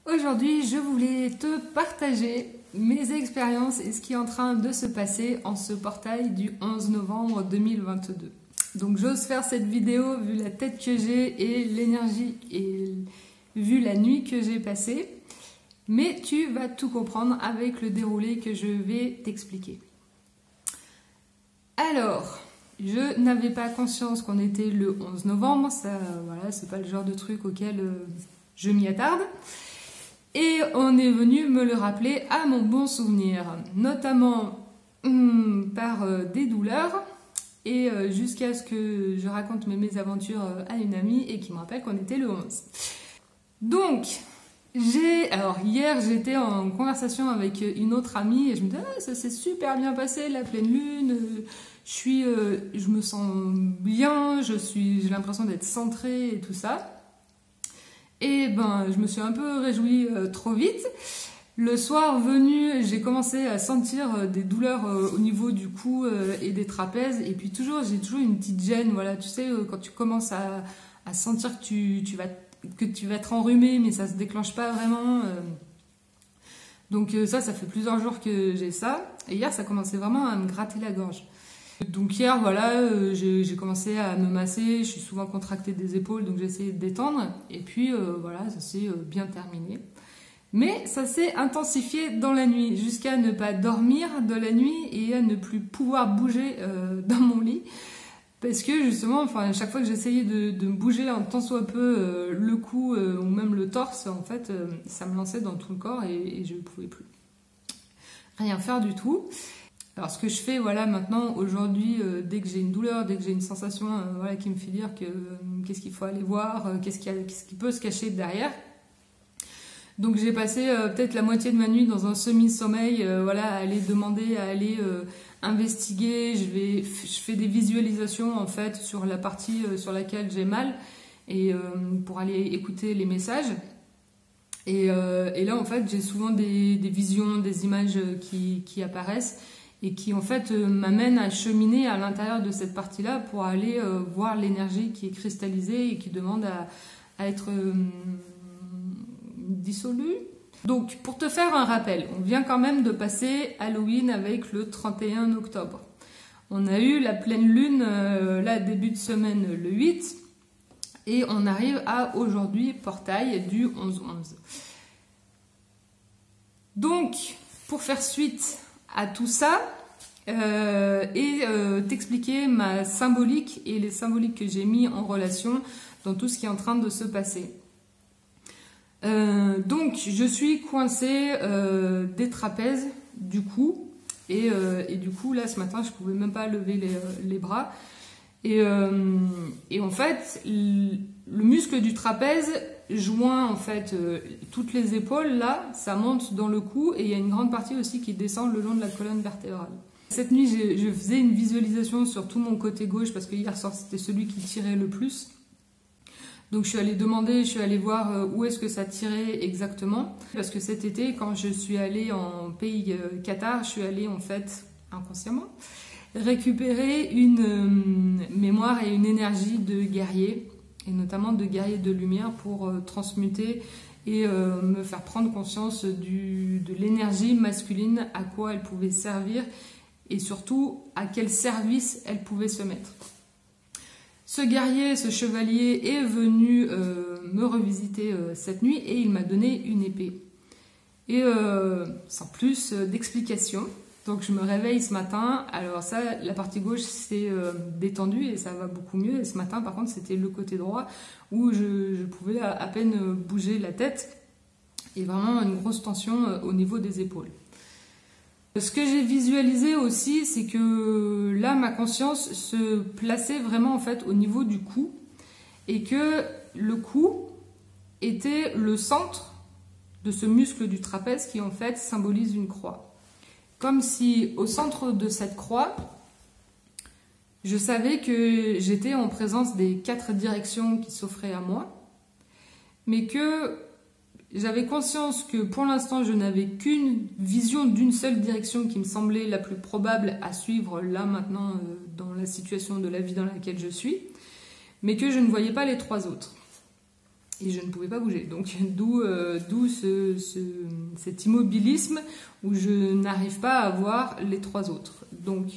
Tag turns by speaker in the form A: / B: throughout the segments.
A: Aujourd'hui, je voulais te partager mes expériences et ce qui est en train de se passer en ce portail du 11 novembre 2022. Donc j'ose faire cette vidéo vu la tête que j'ai et l'énergie et vu la nuit que j'ai passée. Mais tu vas tout comprendre avec le déroulé que je vais t'expliquer. Alors, je n'avais pas conscience qu'on était le 11 novembre. Ça, voilà, c'est pas le genre de truc auquel je m'y attarde. Et on est venu me le rappeler à mon bon souvenir, notamment par des douleurs et jusqu'à ce que je raconte mes mésaventures à une amie et qui me rappelle qu'on était le 11. Donc, alors hier j'étais en conversation avec une autre amie et je me disais ça s'est super bien passé la pleine lune, je me sens bien, j'ai l'impression d'être centrée et tout ça. Et ben, je me suis un peu réjouie trop vite. Le soir venu, j'ai commencé à sentir des douleurs au niveau du cou et des trapèzes. Et puis j'ai toujours une petite gêne. Voilà, tu sais, quand tu commences à sentir que tu vas être enrhumé, mais ça se déclenche pas vraiment. Donc ça fait plusieurs jours que j'ai ça. Et hier, ça commençait vraiment à me gratter la gorge. Donc hier, voilà, j'ai commencé à me masser, je suis souvent contractée des épaules, donc j'ai essayé de détendre, et puis voilà, ça s'est bien terminé. Mais ça s'est intensifié dans la nuit, jusqu'à ne pas dormir de la nuit et à ne plus pouvoir bouger dans mon lit, parce que justement, enfin, chaque fois que j'essayais de me bouger en tant soit peu le cou ou même le torse, en fait, ça me lançait dans tout le corps et je ne pouvais plus rien faire du tout. Alors ce que je fais voilà maintenant aujourd'hui dès que j'ai une douleur, dès que j'ai une sensation voilà qui me fait dire que qu'est-ce qu'il faut aller voir, qu'est-ce qui peut se cacher derrière. Donc j'ai passé peut-être la moitié de ma nuit dans un semi-sommeil voilà à aller demander, à aller investiguer, je fais des visualisations en fait sur la partie sur laquelle j'ai mal et pour aller écouter les messages. Et là en fait j'ai souvent des visions, des images qui apparaissent et qui en fait m'amène à cheminer à l'intérieur de cette partie-là pour aller voir l'énergie qui est cristallisée et qui demande à être dissolue. Donc pour te faire un rappel, on vient quand même de passer Halloween avec le 31 octobre. On a eu la pleine lune là début de semaine le 8 et on arrive à aujourd'hui portail du 11-11. Donc pour faire suite à tout ça et t'expliquer ma symbolique et les symboliques que j'ai mis en relation dans tout ce qui est en train de se passer. Donc je suis coincée des trapèzes du cou et du coup là ce matin je pouvais même pas lever les bras et en fait le muscle du trapèze joint en fait toutes les épaules là, ça monte dans le cou et il y a une grande partie aussi qui descend le long de la colonne vertébrale. Cette nuit je faisais une visualisation sur tout mon côté gauche parce que hier soir c'était celui qui tirait le plus. Donc je suis allée voir où est-ce que ça tirait exactement. Parce que cet été quand je suis allée en pays Qatar, je suis allée en fait inconsciemment récupérer une mémoire et une énergie de guerrier. Et notamment de guerrier de lumière pour transmuter et me faire prendre conscience de l'énergie masculine, à quoi elle pouvait servir et surtout à quel service elle pouvait se mettre. Ce guerrier, ce chevalier est venu me revisiter cette nuit et il m'a donné une épée. Et sans plus d'explications. Donc je me réveille ce matin, alors ça, la partie gauche s'est détendue et ça va beaucoup mieux. Et ce matin, par contre, c'était le côté droit où je pouvais à peine bouger la tête et vraiment une grosse tension au niveau des épaules. Ce que j'ai visualisé aussi, c'est que là, ma conscience se plaçait vraiment en fait au niveau du cou et que le cou était le centre de ce muscle du trapèze qui en fait symbolise une croix. Comme si au centre de cette croix, je savais que j'étais en présence des 4 directions qui s'offraient à moi, mais que j'avais conscience que pour l'instant je n'avais qu'une vision d'une seule direction qui me semblait la plus probable à suivre là maintenant dans la situation de la vie dans laquelle je suis, mais que je ne voyais pas les 3 autres. et je ne pouvais pas bouger. Donc d'où cet immobilisme où je n'arrive pas à voir les 3 autres. Donc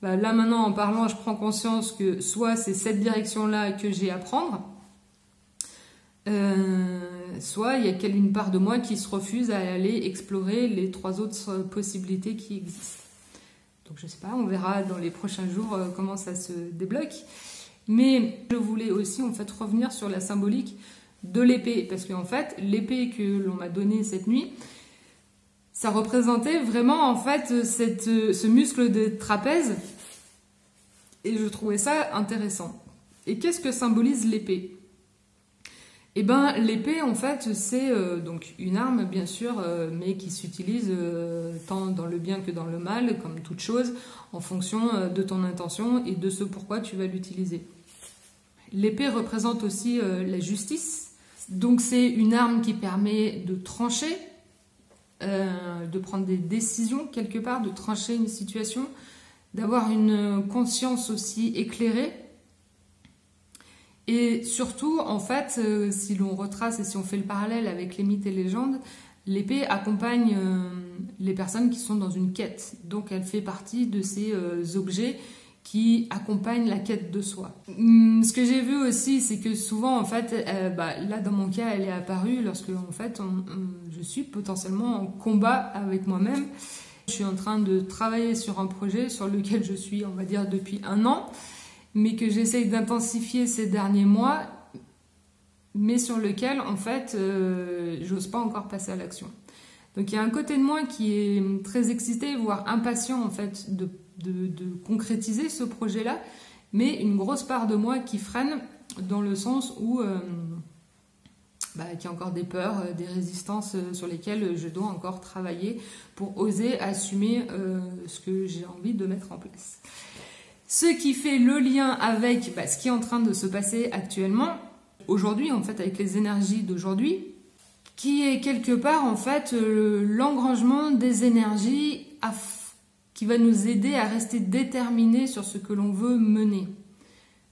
A: là maintenant en parlant, je prends conscience que soit c'est cette direction-là que j'ai à prendre, soit il y a une part de moi qui se refuse à aller explorer les 3 autres possibilités qui existent. Donc je sais pas, on verra dans les prochains jours comment ça se débloque. Mais je voulais aussi en fait revenir sur la symbolique de l'épée, parce qu'en fait l'épée que l'on m'a donnée cette nuit, ça représentait vraiment en fait ce muscle de trapèze, et je trouvais ça intéressant. Et qu'est-ce que symbolise l'épée ? Eh ben, l'épée, en fait, c'est donc une arme, bien sûr, mais qui s'utilise tant dans le bien que dans le mal, comme toute chose, en fonction de ton intention et de ce pourquoi tu vas l'utiliser. L'épée représente aussi la justice. Donc, c'est une arme qui permet de trancher, de prendre des décisions quelque part, de trancher une situation, d'avoir une conscience aussi éclairée. Et surtout, en fait, si l'on retrace et si on fait le parallèle avec les mythes et légendes, l'épée accompagne les personnes qui sont dans une quête. Donc elle fait partie de ces objets qui accompagnent la quête de soi. Ce que j'ai vu aussi, c'est que souvent, en fait, là dans mon cas, elle est apparue lorsque en fait, je suis potentiellement en combat avec moi-même. Je suis en train de travailler sur un projet sur lequel je suis, on va dire, depuis 1 an, mais que j'essaye d'intensifier ces derniers mois, mais sur lequel, en fait, j'ose pas encore passer à l'action. Donc il y a un côté de moi qui est très excité, voire impatient, en fait, de concrétiser ce projet-là, mais une grosse part de moi qui freine, dans le sens où qu'il y a encore des peurs, des résistances sur lesquelles je dois encore travailler pour oser assumer ce que j'ai envie de mettre en place. Ce qui fait le lien avec ce qui est en train de se passer actuellement, aujourd'hui, en fait, avec les énergies d'aujourd'hui, qui est quelque part, en fait, l'engrangement des énergies qui va nous aider à rester déterminés sur ce que l'on veut mener,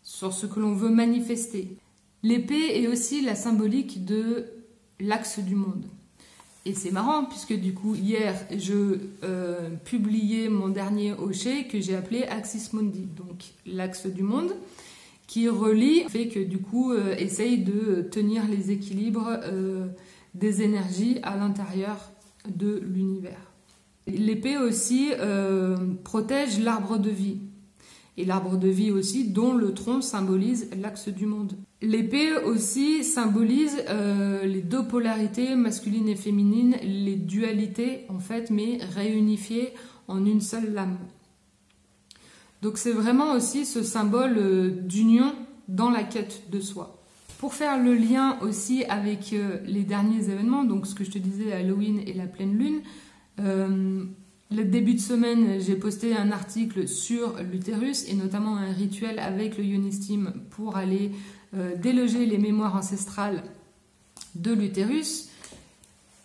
A: sur ce que l'on veut manifester. L'épée est aussi la symbolique de l'axe du monde. Et c'est marrant, puisque du coup, hier, je publiais mon dernier hochet que j'ai appelé Axis Mundi, donc l'axe du monde, qui relie, fait que du coup, essaye de tenir les équilibres des énergies à l'intérieur de l'univers. L'épée aussi protège l'arbre de vie. Et l'arbre de vie aussi, dont le tronc symbolise l'axe du monde. L'épée aussi symbolise les 2 polarités, masculine et féminine, les dualités en fait, mais réunifiées en une seule lame. Donc c'est vraiment aussi ce symbole d'union dans la quête de soi. Pour faire le lien aussi avec les derniers événements, donc ce que je te disais, Halloween et la pleine lune, le début de semaine, j'ai posté un article sur l'utérus et notamment un rituel avec le Yonistim pour aller déloger les mémoires ancestrales de l'utérus,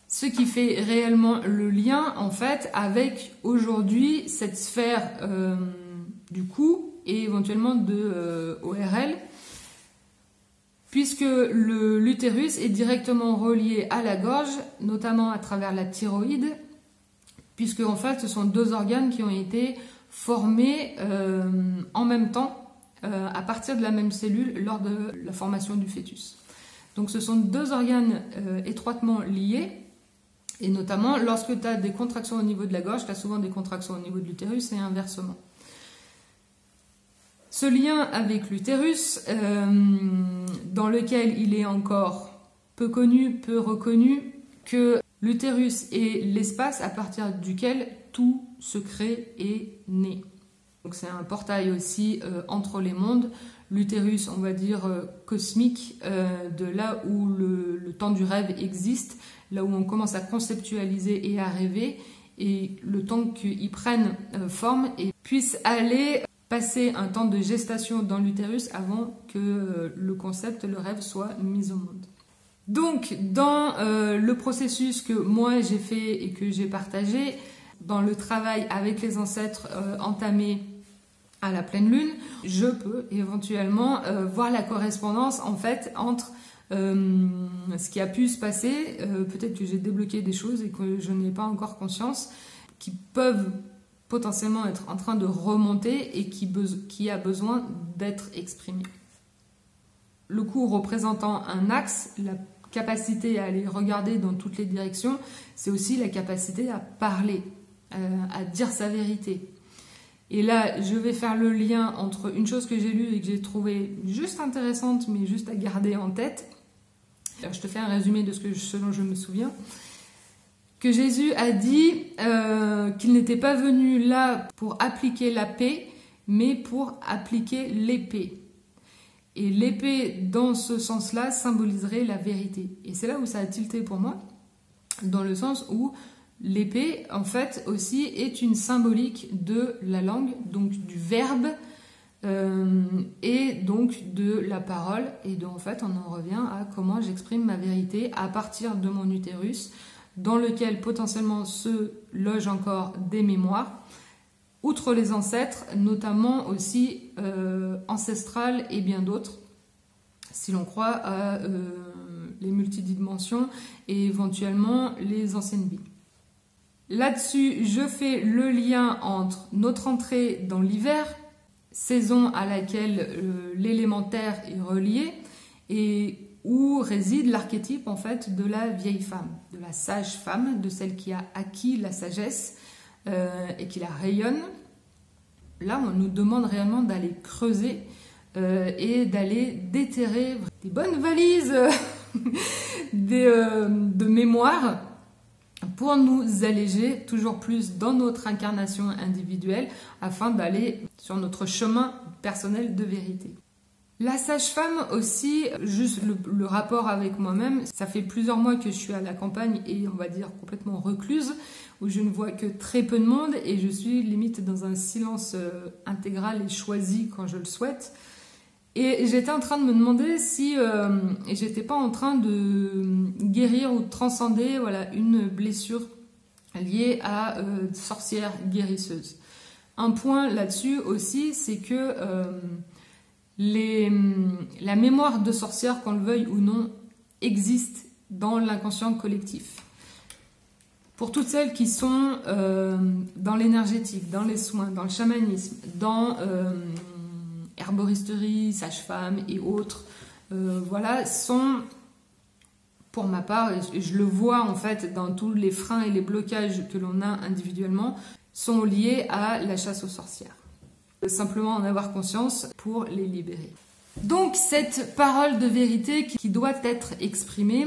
A: ce qui fait réellement le lien en fait avec aujourd'hui cette sphère du cou et éventuellement de ORL, puisque l'utérus est directement relié à la gorge, notamment à travers la thyroïde, puisque en fait ce sont 2 organes qui ont été formés en même temps à partir de la même cellule lors de la formation du fœtus. Donc ce sont 2 organes étroitement liés, et notamment lorsque tu as des contractions au niveau de la gorge, tu as souvent des contractions au niveau de l'utérus et inversement. Ce lien avec l'utérus, dans lequel il est encore peu connu, peu reconnu, que l'utérus est l'espace à partir duquel tout se crée et naît. Donc c'est un portail aussi entre les mondes. L'utérus, on va dire, cosmique, de là où le temps du rêve existe, là où on commence à conceptualiser et à rêver, et le temps qu'il prenne forme et puisse aller passer un temps de gestation dans l'utérus avant que le concept, le rêve, soit mis au monde. Donc, dans le processus que moi j'ai fait et que j'ai partagé, dans le travail avec les ancêtres entamé à la pleine lune, je peux éventuellement voir la correspondance en fait entre ce qui a pu se passer, peut-être que j'ai débloqué des choses et que je n'ai pas encore conscience, qui peuvent potentiellement être en train de remonter et qui a besoin d'être exprimé. Le coup représentant un axe, la capacité à aller regarder dans toutes les directions, c'est aussi la capacité à parler, à dire sa vérité. Et là, je vais faire le lien entre une chose que j'ai lue et que j'ai trouvée juste intéressante, mais juste à garder en tête. Alors, je te fais un résumé de ce dont je me souviens. Que Jésus a dit qu'il n'était pas venu là pour appliquer la paix, mais pour appliquer l'épée. Et l'épée, dans ce sens-là, symboliserait la vérité. Et c'est là où ça a tilté pour moi, dans le sens où l'épée, en fait, aussi est une symbolique de la langue, donc du verbe, et donc de la parole. Et donc, en fait, on en revient à comment j'exprime ma vérité à partir de mon utérus, dans lequel potentiellement se logent encore des mémoires, outre les ancêtres, notamment aussi ancestrales et bien d'autres, si l'on croit à les multidimensions et éventuellement les anciennes vies. Là-dessus, je fais le lien entre notre entrée dans l'hiver, saison à laquelle l'élémentaire est relié, et où réside l'archétype en fait de la vieille femme, de la sage femme, de celle qui a acquis la sagesse et qui la rayonne. Là, on nous demande réellement d'aller creuser et d'aller déterrer des bonnes valises de mémoire pour nous alléger toujours plus dans notre incarnation individuelle afin d'aller sur notre chemin personnel de vérité. La sage-femme aussi, juste le rapport avec moi-même, ça fait plusieurs mois que je suis à la campagne et on va dire complètement recluse, où je ne vois que très peu de monde et je suis limite dans un silence intégral et choisi quand je le souhaite. Et j'étais en train de me demander si j'étais pas en train de guérir ou de transcender une blessure liée à sorcière guérisseuse. Un point là-dessus aussi, c'est que la mémoire de sorcière, qu'on le veuille ou non, existe dans l'inconscient collectif. Pour toutes celles qui sont dans l'énergétique, dans les soins, dans le chamanisme, dans herboristerie, sage-femme et autres, sont, pour ma part, et je le vois en fait dans tous les freins et les blocages que l'on a individuellement, sont liés à la chasse aux sorcières. Simplement en avoir conscience pour les libérer. Donc cette parole de vérité qui doit être exprimée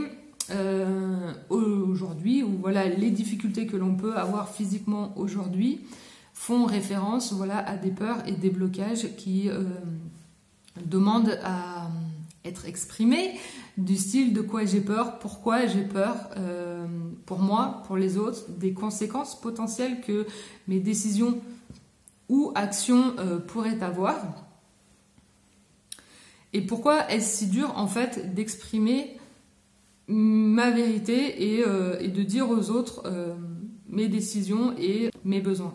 A: aujourd'hui, où les difficultés que l'on peut avoir physiquement aujourd'hui font référence à des peurs et des blocages qui demandent à être exprimés, du style de quoi j'ai peur, pourquoi j'ai peur, pour moi, pour les autres, des conséquences potentielles que mes décisions ou actions pourraient avoir. Et pourquoi est-ce si dur en fait d'exprimer ma vérité et de dire aux autres mes décisions et mes besoins.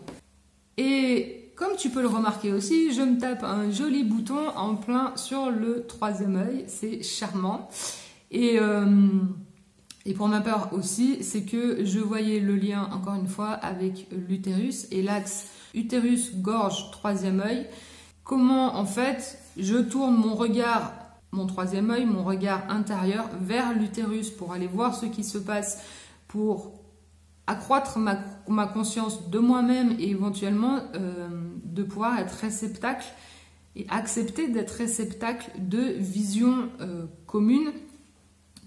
A: Et comme tu peux le remarquer aussi, je me tape un joli bouton en plein sur le troisième œil, c'est charmant. Et pour ma part aussi, c'est que je voyais le lien encore une fois avec l'utérus et l'axe utérus, gorge, troisième œil. Comment en fait je tourne mon regard, mon troisième œil, mon regard intérieur vers l'utérus pour aller voir ce qui se passe, pour accroître ma conscience de moi-même et éventuellement de pouvoir être réceptacle et accepter d'être réceptacle de vision commune,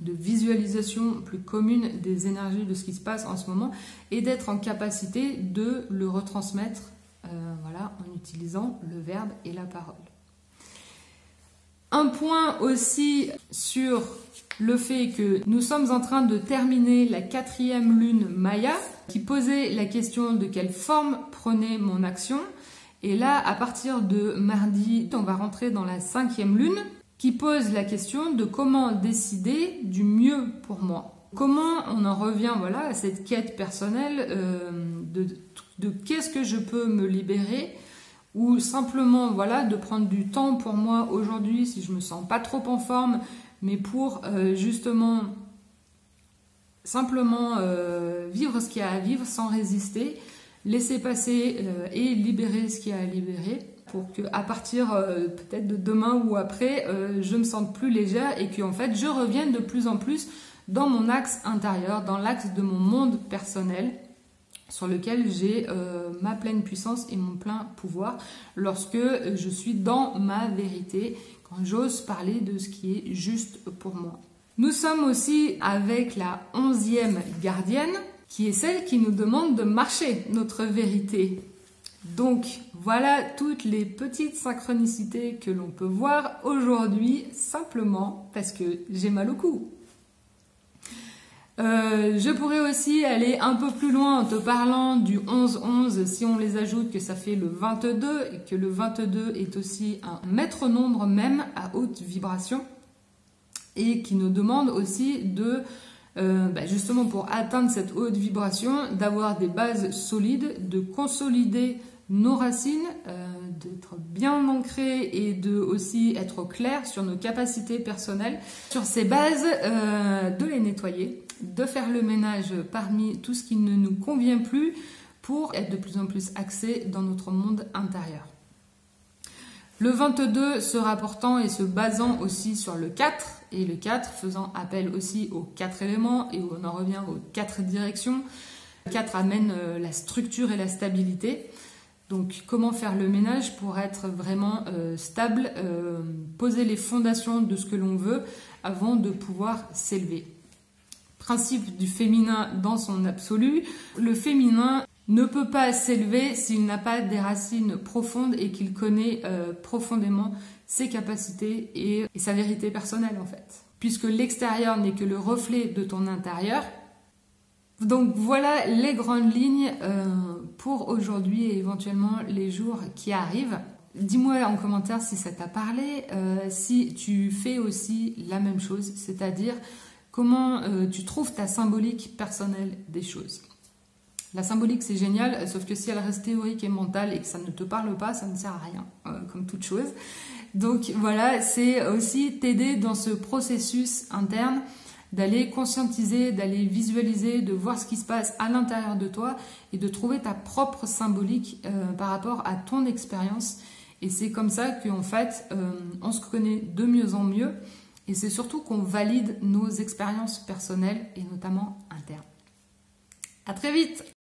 A: de visualisation plus commune des énergies de ce qui se passe en ce moment et d'être en capacité de le retransmettre en utilisant le verbe et la parole. Un point aussi sur le fait que nous sommes en train de terminer la 4e lune Maya, qui posait la question de quelle forme prenait mon action. Et là, à partir de mardi, on va rentrer dans la 5e lune, qui pose la question de comment décider du mieux pour moi. Comment on en revient à cette quête personnelle de qu'est-ce que je peux me libérer, ou simplement de prendre du temps pour moi aujourd'hui si je me sens pas trop en forme, mais pour justement simplement vivre ce qu'il y a à vivre sans résister, laisser passer et libérer ce qu'il y a à libérer, pour qu'à partir peut-être de demain ou après, je me sente plus légère et qu'en fait je revienne de plus en plus dans mon axe intérieur, dans l'axe de mon monde personnel, sur lequel j'ai ma pleine puissance et mon plein pouvoir lorsque je suis dans ma vérité, quand j'ose parler de ce qui est juste pour moi. Nous sommes aussi avec la 11e gardienne, qui est celle qui nous demande de marcher notre vérité. Donc voilà toutes les petites synchronicités que l'on peut voir aujourd'hui, simplement parce que j'ai mal au cou. Je pourrais aussi aller un peu plus loin en te parlant du 11-11, si on les ajoute, que ça fait le 22, et que le 22 est aussi un maître nombre même à haute vibration, et qui nous demande aussi de, justement pour atteindre cette haute vibration, d'avoir des bases solides, de consolider nos racines, d'être bien ancré et de aussi être au clair sur nos capacités personnelles. Sur ces bases, de les nettoyer, de faire le ménage parmi tout ce qui ne nous convient plus pour être de plus en plus axé dans notre monde intérieur. Le 22 se rapportant et se basant aussi sur le 4, et le 4 faisant appel aussi aux 4 éléments, et on en revient aux 4 directions. Le 4 amène la structure et la stabilité. Donc comment faire le ménage pour être vraiment stable, poser les fondations de ce que l'on veut avant de pouvoir s'élever. Principe du féminin dans son absolu, le féminin ne peut pas s'élever s'il n'a pas des racines profondes et qu'il connaît profondément ses capacités et sa vérité personnelle en fait. Puisque l'extérieur n'est que le reflet de ton intérieur. Donc voilà les grandes lignes pour aujourd'hui et éventuellement les jours qui arrivent. Dis-moi en commentaire si ça t'a parlé, si tu fais aussi la même chose, c'est-à-dire comment tu trouves ta symbolique personnelle des choses. La symbolique c'est génial, sauf que si elle reste théorique et mentale et que ça ne te parle pas, ça ne sert à rien, comme toute chose. Donc voilà, c'est aussi t'aider dans ce processus interne, d'aller conscientiser, d'aller visualiser, de voir ce qui se passe à l'intérieur de toi et de trouver ta propre symbolique par rapport à ton expérience. Et c'est comme ça qu'en fait, on se connaît de mieux en mieux et c'est surtout qu'on valide nos expériences personnelles et notamment internes. À très vite!